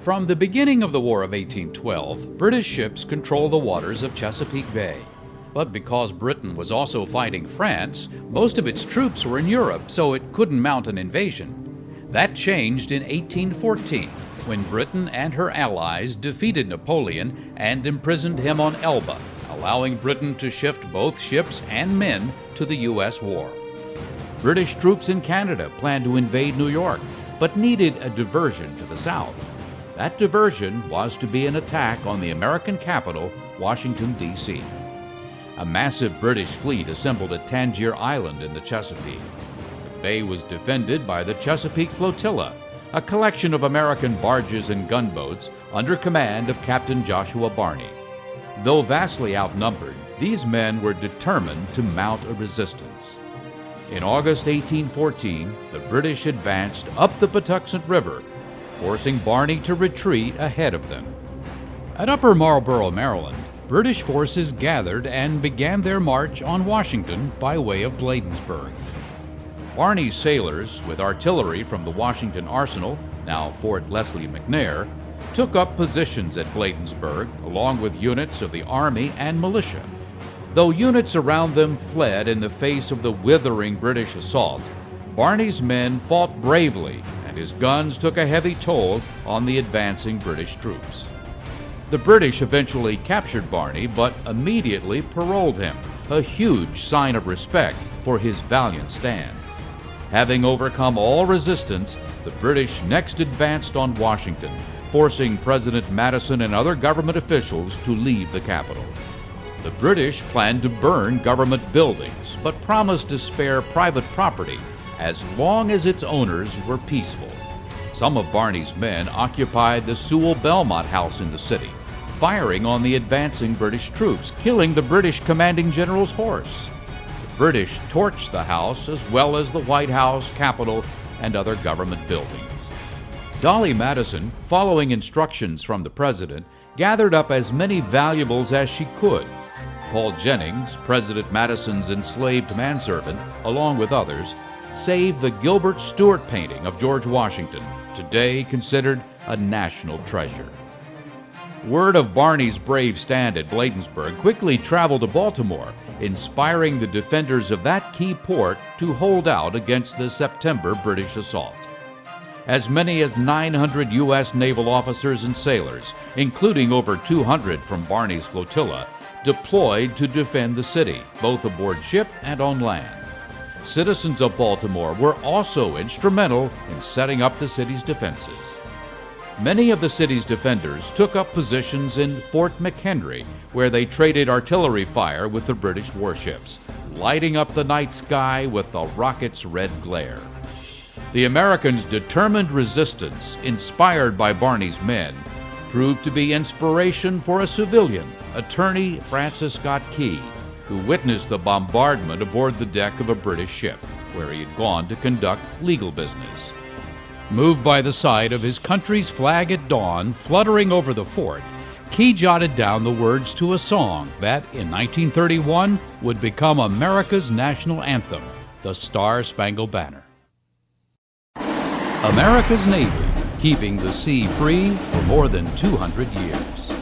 From the beginning of the War of 1812, British ships controlled the waters of Chesapeake Bay. But because Britain was also fighting France, most of its troops were in Europe, so it couldn't mount an invasion. That changed in 1814, when Britain and her allies defeated Napoleon and imprisoned him on Elba, allowing Britain to shift both ships and men to the U.S. war. British troops in Canada planned to invade New York, but needed a diversion to the south. That diversion was to be an attack on the American capital, Washington, D.C. A massive British fleet assembled at Tangier Island in the Chesapeake. The bay was defended by the Chesapeake Flotilla, a collection of American barges and gunboats under command of Captain Joshua Barney. Though vastly outnumbered, these men were determined to mount a resistance. In August 1814, the British advanced up the Patuxent River, forcing Barney to retreat ahead of them. At Upper Marlboro, Maryland, British forces gathered and began their march on Washington by way of Bladensburg. Barney's sailors, with artillery from the Washington Arsenal, now Fort Leslie McNair, took up positions at Bladensburg along with units of the Army and militia. Though units around them fled in the face of the withering British assault, Barney's men fought bravely, and his guns took a heavy toll on the advancing British troops. The British eventually captured Barney, but immediately paroled him, a huge sign of respect for his valiant stand. Having overcome all resistance, the British next advanced on Washington, forcing President Madison and other government officials to leave the capital. The British planned to burn government buildings, but promised to spare private property as long as its owners were peaceful. Some of Barney's men occupied the Sewell Belmont House in the city, firing on the advancing British troops, killing the British commanding general's horse. The British torched the house as well as the White House, Capitol, and other government buildings. Dolly Madison, following instructions from the president, gathered up as many valuables as she could. Paul Jennings, President Madison's enslaved manservant, along with others, saved the Gilbert Stuart painting of George Washington, today considered a national treasure. Word of Barney's brave stand at Bladensburg quickly traveled to Baltimore, inspiring the defenders of that key port to hold out against the September British assault. As many as 900 U.S. naval officers and sailors, including over 200 from Barney's flotilla, deployed to defend the city, both aboard ship and on land. Citizens of Baltimore were also instrumental in setting up the city's defenses. Many of the city's defenders took up positions in Fort McHenry, where they traded artillery fire with the British warships, lighting up the night sky with the rockets' red glare. The Americans' determined resistance, inspired by Barney's men, proved to be inspiration for a civilian, attorney Francis Scott Key, who witnessed the bombardment aboard the deck of a British ship, where he had gone to conduct legal business. Moved by the sight of his country's flag at dawn fluttering over the fort, Key jotted down the words to a song that, in 1931, would become America's national anthem, the Star-Spangled Banner. America's Navy, keeping the sea free for more than 200 years.